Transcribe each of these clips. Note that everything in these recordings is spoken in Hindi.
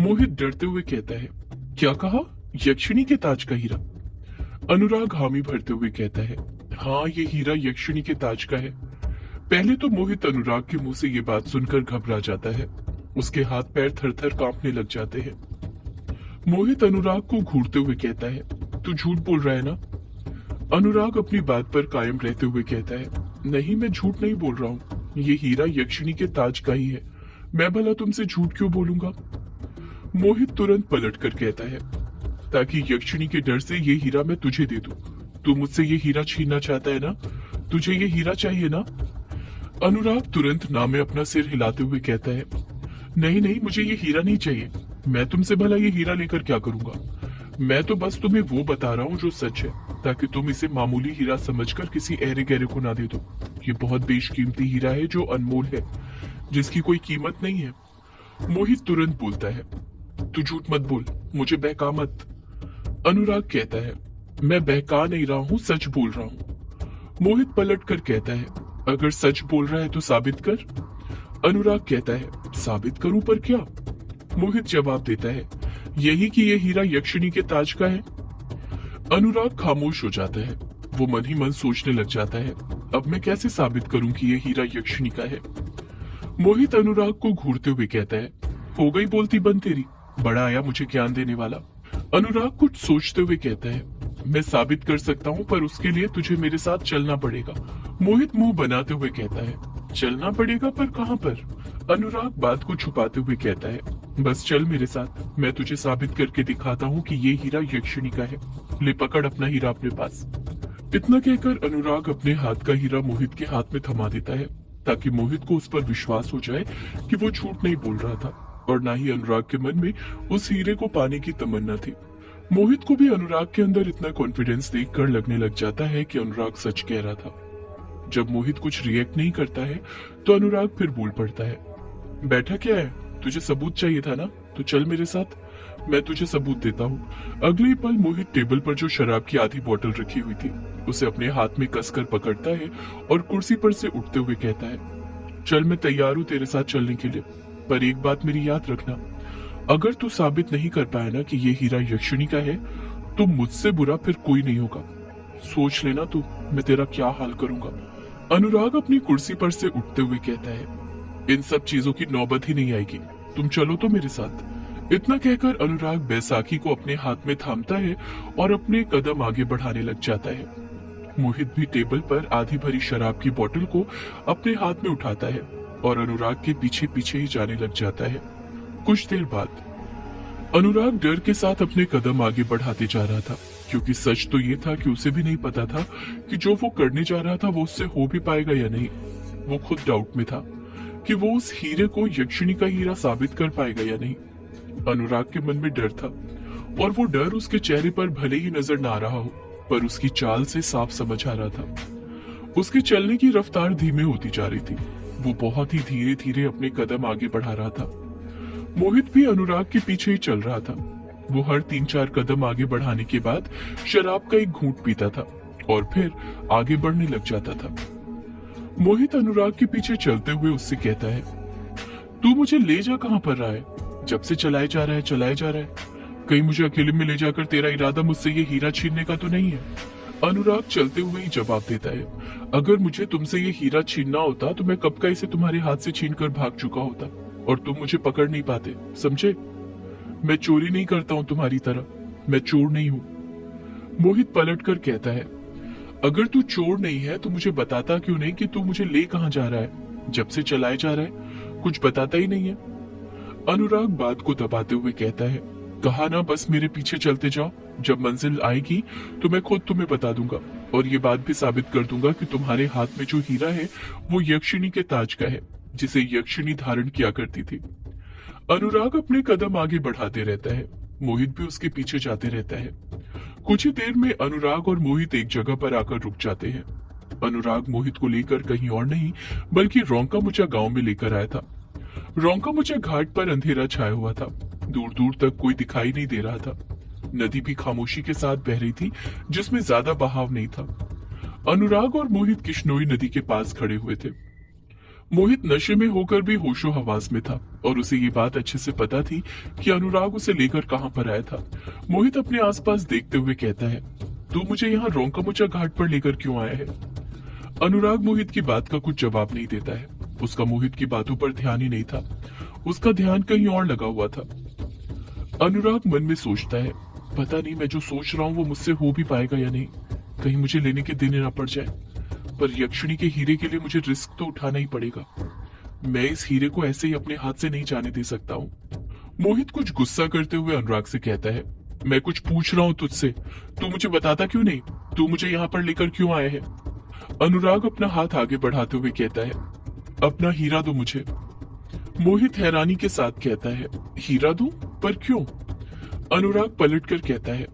मोहित डरते हुए कहता है, क्या कहा? यक्षिणी के ताज का हीरा? अनुराग हामी भरते हुए कहता है, हाँ, ये हीरा यक्षिणी के ताज का है। पहले तो मोहित अनुराग के मुंह से ये बात सुनकर घबरा जाता है। उसके हाथ पैर थर थर कांपने लग जाते हैं। मोहित अनुराग को घूरते हुए कहता है, तू झूठ बोल रहा है ना? अनुराग अपनी बात पर कायम रहते हुए कहता है, नहीं, मैं झूठ नहीं बोल रहा हूँ। ये हीरा यक्षिणी के ताज का ही है। मैं भला तुमसे झूठ क्यों बोलूंगा? मोहित तुरंत पलट कर कहता है, ताकि यक्षिणी के डर से ये हीरा मैं तुझे दे दूं। तू मुझसे ये हीरा छीनना चाहता है ना? तुझे ये हीरा चाहिए ना? अनुराग तुरंत ना में अपना सिर हिलाते हुए कहता है, नहीं नहीं, मुझे ये हीरा नहीं चाहिए। मैं तुमसे भला ये हीरा लेकर क्या करूंगा? मैं तो बस तुम्हें वो बता रहा हूँ जो सच है, ताकि तुम इसे मामूली हीरा समझकर किसी ऐरे गहरे को ना दे दो। ये बहुत बेशकीमती हीरा है जो अनमोल है, जिसकी कोई कीमत नहीं है। मोहित तुरंत बोलता है, तू झूठ मत बोल, मुझे बहका मत। अनुराग कहता है, मैं बहका नहीं रहा हूँ, सच बोल रहा हूँ। मोहित पलट कर कहता है, अगर सच बोल रहा है तो साबित कर। अनुराग कहता है, साबित करूं पर क्या? मोहित जवाब देता है, यही कि ये हीरा यक्षिणी के ताज का है। अनुराग खामोश हो जाता है। वो मन ही मन सोचने लग जाता है, अब मैं कैसे साबित करूं कि ये हीरा यक्षिणी का है? मोहित अनुराग को घूरते हुए कहता है, हो गई बोलती बंद तेरी, बड़ा आया मुझे ज्ञान देने वाला। अनुराग कुछ सोचते हुए कहता है, मैं साबित कर सकता हूँ, पर उसके लिए तुझे मेरे साथ चलना पड़ेगा। मोहित मुंह बनाते हुए कहता है, चलना पड़ेगा, पर कहाँ पर? अनुराग बात को छुपाते हुए कहता है, बस चल मेरे साथ, मैं तुझे साबित करके दिखाता हूँ कि ये हीरा यक्षिणी का है। ले पकड़ अपना हीरा अपने पास। इतना कहकर अनुराग अपने हाथ का हीरा मोहित के हाथ में थमा देता है, ताकि मोहित को उस पर विश्वास हो जाए कि वो झूठ नहीं बोल रहा था, और ना ही अनुराग के मन में उस हीरे को पाने की तमन्ना थी। मोहित को भी अनुराग के अंदर इतना कॉन्फिडेंस देखकर लगने लग जाता है कि अनुराग सच कह रहा था। जब मोहित कुछ रिएक्ट नहीं करता है तो अनुराग फिर बोल पड़ता है, बैठा क्या है? तुझे सबूत चाहिए था ना? तो चल मेरे साथ, मैं तुझे सबूत देता हूँ। अगले ही पल मोहित टेबल पर जो शराब की आधी बोतल रखी हुई थी उसे अपने हाथ में कसकर पकड़ता है और कुर्सी पर से उठते हुए कहता है, चल, मैं तैयार हूँ तेरे साथ चलने के लिए, पर एक बात मेरी याद रखना, अगर तू साबित नहीं कर पाया ना कि ये हीरा यक्षिणी का है तो मुझसे बुरा फिर कोई नहीं होगा। सोच लेना तू, मैं तेरा क्या हाल करूंगा। अनुराग अपनी कुर्सी पर से उठते हुए कहता है, इन सब चीजों की नौबत ही नहीं आएगी, तुम चलो तो मेरे साथ। इतना कहकर अनुराग बैसाखी को अपने हाथ में थामता है और अपने कदम आगे बढ़ाने लग जाता है। मोहित भी टेबल पर आधी भरी शराब की बोतल को अपने हाथ में उठाता है और अनुराग के पीछे पीछे ही जाने लग जाता है। कुछ देर बाद अनुराग डर के साथ अपने कदम आगे बढ़ाते जा रहा था, क्योंकि सच तो ये था कि उसे भी नहीं पता था कि जो वो करने जा रहा था वो उससे हो भी पाएगा या नहीं। वो खुद डाउट में था कि वो उस हीरे को यक्षिणी का हीरा साबित कर पाएगा या नहीं। अनुराग के मन में डर था, और वो डर उसके चेहरे पर भले ही नजर ना आ रहा हो, पर उसकी चाल से साफ समझ आ रहा था। उसके चलने की रफ्तार धीमे होती जा रही थी। वो बहुत ही धीरे धीरे अपने कदम आगे बढ़ा रहा था। मोहित भी अनुराग के पीछे ही चल रहा था। वो हर 3-4 कदम आगे बढ़ाने के बाद शराब का एक घूंट पीता था और फिर आगे बढ़ने लग जाता था। मोहित अनुराग के पीछे चलते हुए उससे कहता है, तू मुझे ले जा कहां पर रहा है? जब से चलाए जा रहा है, कहीं मुझे अकेले में ले जाकर तेरा इरादा मुझसे ये हीरा छीनने का तो नहीं है? अनुराग चलते हुए ही जवाब देता है, अगर मुझे तुमसे ये हीरा छीनना होता तो मैं कब का इसे तुम्हारे हाथ से छीन कर भाग चुका होता, और तुम मुझे पकड़ नहीं पाते, समझे? मैं चोरी नहीं करता हूँ तुम्हारी तरह, मैं चोर नहीं हूँ। मोहित पलट कर कहता है, अगर तू चोर नहीं है तो मुझे बताता क्यों नहीं कि तू मुझे ले कहाँ जा रहा है? जब से चलाए जा रहा है कुछ बताता ही नहीं है। अनुराग बात को दबाते हुए कहता है, कहा ना बस मेरे पीछे चलते जाओ, जब मंजिल आएगी तो मैं खुद तुम्हें बता दूंगा, और ये बात भी साबित कर दूंगा कि तुम्हारे हाथ में जो हीरा है वो यक्षिणी के ताज का है, जिसे यक्षिणी धारण किया करती थी। अनुराग अपने कदम आगे बढ़ाते रहता है। मोहित भी उसके पीछे जाते रहता है। कुछ ही देर में अनुराग और मोहित एक जगह पर आकर रुक जाते हैं। अनुराग मोहित को लेकर कहीं और नहीं बल्कि रोंकामुचा गांव में लेकर आया था। रोंकामुचा घाट पर अंधेरा छाया हुआ था, दूर दूर तक कोई दिखाई नहीं दे रहा था। नदी भी खामोशी के साथ बह रही थी, जिसमें ज्यादा बहाव नहीं था। अनुराग और मोहित किश्नोई नदी के पास खड़े हुए थे। मोहित नशे में होकर भी होशो हवास में था और उसे ये बात अच्छे से पता थी कि अनुराग उसे लेकर कहां पर आया था। मोहित अपने आसपास देखते हुए कहता है, तू मुझे यहाँ रोंकामुचा घाट पर लेकर क्यों आया है? अनुराग मोहित की बात का कुछ जवाब नहीं देता है। उसका मोहित की बातों पर ध्यान ही नहीं था, उसका ध्यान कहीं और लगा हुआ था। अनुराग मन में सोचता है, पता नहीं मैं जो सोच रहा हूँ वो मुझसे हो भी पाएगा या नहीं, कहीं मुझे लेने के दिन ना पड़ जाए। पर यक्षिणी के हीरे के लिए मुझे रिस्क तो उठाना ही पड़ेगा। मैं इस हीरे को ऐसे ही अपने हाथ से नहीं जाने दे सकता हूँ। मोहित कुछ गुस्सा करते हुए अनुराग से कहता है, मैं कुछ पूछ रहा हूँ तुझसे, तू मुझे बताता क्यों नहीं? तू मुझे यहाँ पर लेकर क्यों आया है? अनुराग अपना हाथ आगे बढ़ाते हुए कहता है, अपना हीरा दो मुझे। मोहित हैरानी के साथ कहता है, हीरा दूं? पर क्यों? अनुराग पलट कर कहता है,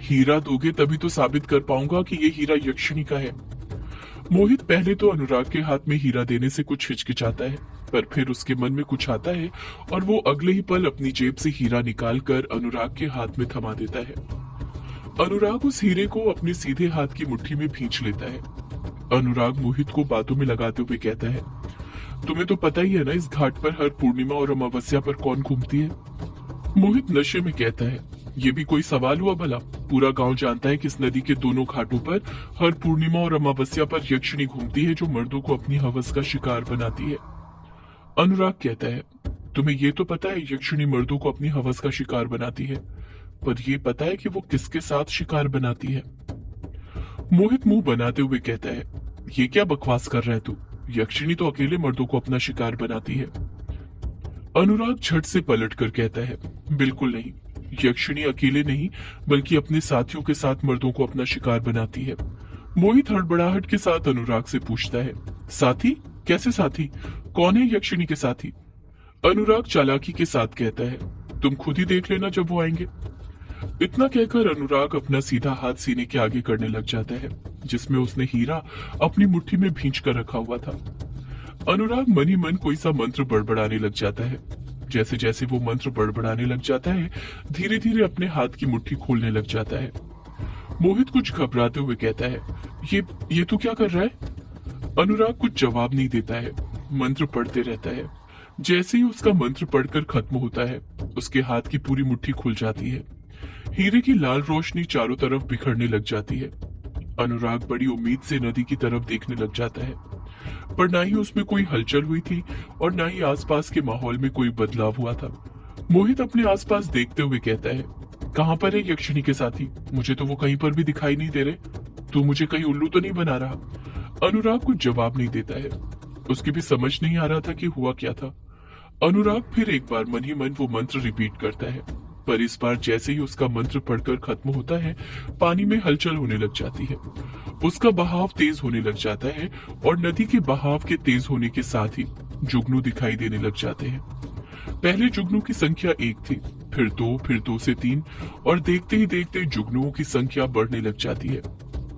हीरा दोगे तभी तो साबित कर पाऊंगा कि ये हीरा यक्षिणी का है। मोहित पहले तो अनुराग के हाथ में हीरा देने से कुछ हिचकिचाता है, पर फिर उसके मन में कुछ आता है और वो अगले ही पल अपनी जेब से हीरा निकालकर अनुराग के हाथ में थमा देता है। अनुराग उस हीरे को अपने सीधे हाथ की मुट्ठी में भींच लेता है। अनुराग मोहित को बातों में लगाते हुए कहता है, तुम्हें तो पता ही है ना इस घाट पर हर पूर्णिमा और अमावस्या पर कौन घूमती है? मोहित नशे में कहता है, ये भी कोई सवाल हुआ भला? पूरा गांव जानता है कि इस नदी के दोनों घाटों पर हर पूर्णिमा और अमावस्या पर यक्षिणी घूमती है जो मर्दों को अपनी हवस का शिकार बनाती है। अनुराग कहता है, तुम्हें ये तो पता है यक्षिणी मर्दों को अपनी हवस का शिकार बनाती है, पर ये पता है कि वो किसके साथ शिकार बनाती है? मोहित मुंह बनाते हुए कहता है, ये क्या बकवास कर रहा है तू? यक्षिणी तो अकेले मर्दों को अपना शिकार बनाती है। अनुराग झट से पलट कर कहता है, बिल्कुल नहीं, यक्षिणी अकेले नहीं बल्कि अपने साथियों के साथ मर्दों को अपना शिकार बनाती है। मोहित हड़बड़ाहट के साथ अनुराग से पूछता है, साथी? कैसे साथी? कौन है यक्षिणी के साथी? अनुराग चालाकी के साथ कहता है, तुम खुद ही देख लेना जब वो आएंगे। इतना कहकर अनुराग अपना सीधा हाथ सीने के आगे करने लग जाता है जिसमें उसने हीरा अपनी मुट्ठी में भींच कर रखा हुआ था। अनुराग मन ही मन कोई सा मंत्र बड़बड़ाने लग जाता है। जैसे जैसे वो मंत्र बड़बड़ाने लग जाता है, धीरे धीरे अपने हाथ की मुट्ठी खोलने लग जाता है। मोहित कुछ घबराते हुए कहता है, ये तू क्या कर रहा है? अनुराग कुछ जवाब नहीं देता है, मंत्र पढ़ते रहता है। जैसे ही उसका मंत्र पढ़कर खत्म होता है, उसके हाथ की पूरी मुट्ठी खुल जाती है। हीरे की लाल रोशनी चारों तरफ बिखरने लग जाती है। अनुराग बड़ी उम्मीद से नदी की तरफ देखने लग जाता है, पर ना ही उसमें कोई हलचल हुई थी और ना ही आसपास के माहौल में कोई बदलाव हुआ था। मोहित अपने आसपास देखते हुए कहता है, कहां पर है यक्षिणी के साथी? मुझे तो वो कहीं पर भी दिखाई नहीं दे रहे। तू मुझे कहीं उल्लू तो नहीं बना रहा? अनुराग कुछ जवाब नहीं देता है। उसकी भी समझ नहीं आ रहा था कि हुआ क्या था। अनुराग फिर एक बार मन ही मन वो मंत्र रिपीट करता है, पर इस बार जैसे ही उसका मंत्र पढ़कर खत्म होता है, पानी में हलचल होने लग जाती है। उसका बहाव तेज होने लग जाता है और नदी के बहाव के तेज होने के साथ ही जुगनू दिखाई देने लग जाते हैं। पहले जुगनू की संख्या 1 थी, फिर 2 से 3 और देखते ही देखते जुगनुओं की संख्या बढ़ने लग जाती है।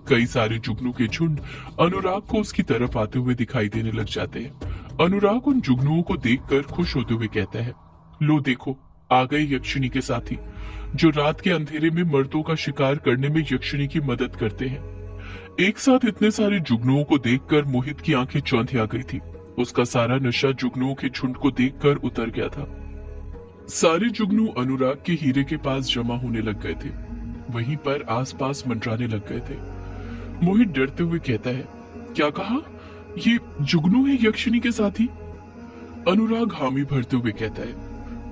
कई सारे जुगनू के झुंड अनुराग को उसकी तरफ आते हुए दिखाई देने लग जाते हैं। अनुराग उन जुगनुओं को देखकर खुश होते हुए कहता है, लो देखो, आ गए यक्षिणी के साथी, जो रात के अंधेरे में मर्दों का शिकार करने में यक्षिणी की मदद करते हैं। एक साथ इतने सारे जुगनुओं को देखकर मोहित की आंखें चौंधिया गई थी। उसका सारा नशा जुगनुओं के झुंड को देखकर उतर गया था। सारे जुगनू अनुराग के हीरे के पास जमा होने लग गए थे, वहीं पर आसपास मंडराने लग गए थे। मोहित डरते हुए कहता है, क्या कहा? ये जुगनू है यक्षिणी के साथी? अनुराग हामी भरते हुए कहता है,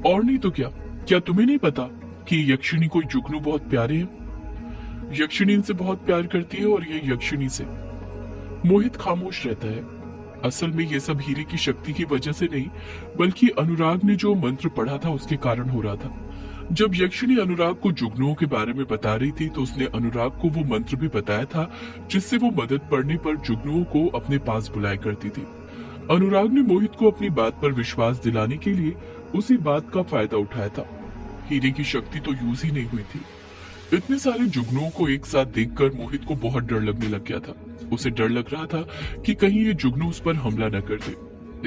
और नहीं तो क्या तुम्हें नहीं पता कि यक्षिणी को जुगनू बहुत प्यारे हैं? यक्षिणी इनसे बहुत प्यार करती है और ये यक्षिणी से। मोहित खामोश रहता है। असल में ये सब हीरे की शक्ति की वजह से नहीं, बल्कि अनुराग ने जो मंत्र पढ़ा था उसके कारण हो रहा था। जब यक्षिणी अनुराग को जुगनुओं के बारे में बता रही थी तो उसने अनुराग को वो मंत्र भी बताया था जिससे वो मदद पड़ने पर जुगनुओं को अपने पास बुलाया करती थी। अनुराग ने मोहित को अपनी बात पर विश्वास दिलाने के लिए उसी बात का फायदा उठाया था। हीरे की शक्ति तो यूज ही नहीं हुई थी। इतने सारे जुगनुओं को एक साथ देखकर मोहित को बहुत डर लगने लग गया था। उसे डर लग रहा था कि कहीं ये जुगनू उस पर हमला न कर दे,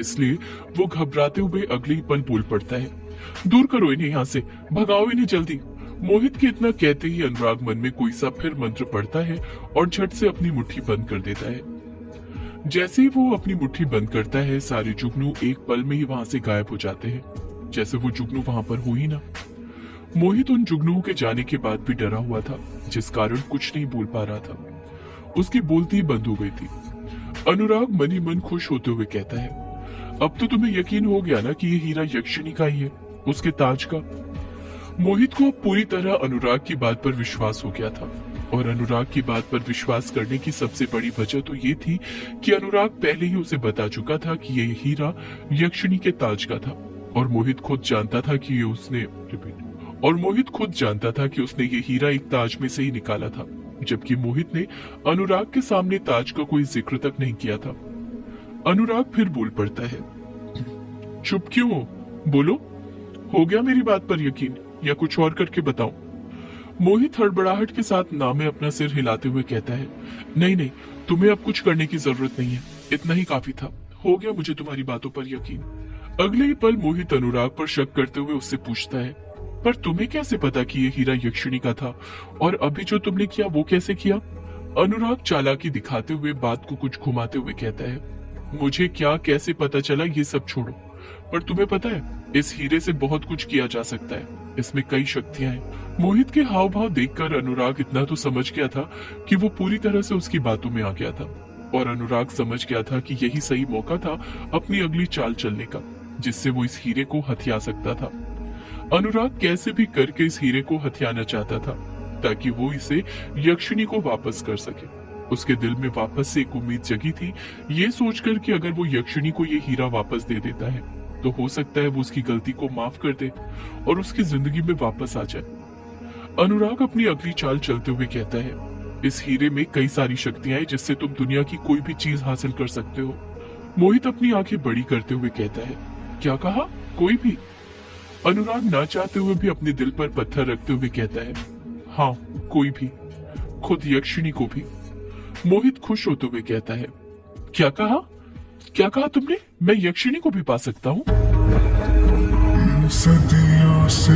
इसलिए वो घबराते हुए अगले ही पल बोल पड़ता है, दूर करो इन्हें यहाँ से, भगाओ इन्हें जल्दी। मोहित के इतना कहते ही अनुराग मन में कोई सा फिर मंत्र पढ़ता है और झट से अपनी मुट्ठी बंद कर देता है। जैसे ही वो अपनी मुट्ठी बंद करता है, सारे जुगनू एक पल में ही वहां से गायब हो जाते हैं, जैसे वो जुगनू वहां पर हो ही ना। मोहित उन जुगनुओं के जाने के बाद भी डरा हुआ था, जिस कारण कुछ नहीं बोल पा रहा था। उसकी बोलती ही बंद हो गई थी। अनुराग मन ही मन खुश होते हुए कहता है, अब तो तुम्हें यकीन हो गया ना कि ये हीरा यक्षिणी का ही है, उसके ताज का। मोहित को अब पूरी तरह अनुराग की बात पर विश्वास हो गया था, और अनुराग की बात पर विश्वास करने की सबसे बड़ी वजह तो ये थी कि अनुराग पहले ही उसे बता चुका था कि ये हीरा यक्षिणी के ताज का था, और मोहित खुद जानता था कि उसने ये हीरा एक ताज में से ही निकाला था, जबकि मोहित ने अनुराग के सामने ताज का कोई जिक्र तक नहीं किया था। अनुराग फिर बोल पड़ता है, चुप क्यों हो? बोलो, हो गया मेरी बात पर यकीन, या कुछ और करके बताऊं? मोहित हड़बड़ाहट के साथ ना में अपना सिर हिलाते हुए कहता है, नहीं नहीं, तुम्हें अब कुछ करने की जरूरत नहीं है, इतना ही काफी था, हो गया मुझे तुम्हारी बातों पर यकीन। अगले ही पल मोहित अनुराग पर शक करते हुए उससे पूछता है, पर तुम्हें कैसे पता कि ये हीरा यक्षिणी का था, और अभी जो तुमने किया वो कैसे किया? अनुराग चालाकी दिखाते हुए बात को कुछ घुमाते हुए कहता है, मुझे क्या कैसे पता चला ये सब छोड़ो, पर तुम्हें पता है इस हीरे से बहुत कुछ किया जा सकता है, इसमें कई शक्तियां हैं। मोहित के हाव भाव देखकर अनुराग इतना तो समझ गया था कि वो पूरी तरह से उसकी बातों में आ गया था, और अनुराग समझ गया था कि यही सही मौका था अपनी अगली चाल चलने का, जिससे वो इस हीरे को हथिया सकता था। अनुराग कैसे भी करके इस हीरे को हथियाना चाहता था, ताकि वो इसे यक्षिणी को वापस कर सके। उसके दिल में वापस से एक उम्मीद जगी थी, ये सोचकर कि अगर वो यक्षिणी को ये हीरा वापस दे देता है तो हो सकता है वो उसकी गलती को माफ कर दे और उसकी जिंदगी में वापस आ जाए। अनुराग अपनी अगली चाल चलते हुए कहता है, इस हीरे में कई सारी शक्तियां हैं जिससे तुम दुनिया की कोई भी चीज हासिल कर सकते हो। मोहित अपनी आंखें बड़ी करते हुए कहता है, क्या कहा? कोई भी? अनुराग ना चाहते हुए भी अपने दिल पर पत्थर रखते हुए कहता है, हाँ कोई भी, खुद यक्षिणी को भी। मोहित खुश होते हुए कहता है, क्या कहा? क्या कहा तुमने? मैं यक्षिणी को भी पा सकता हूँ? सदियों से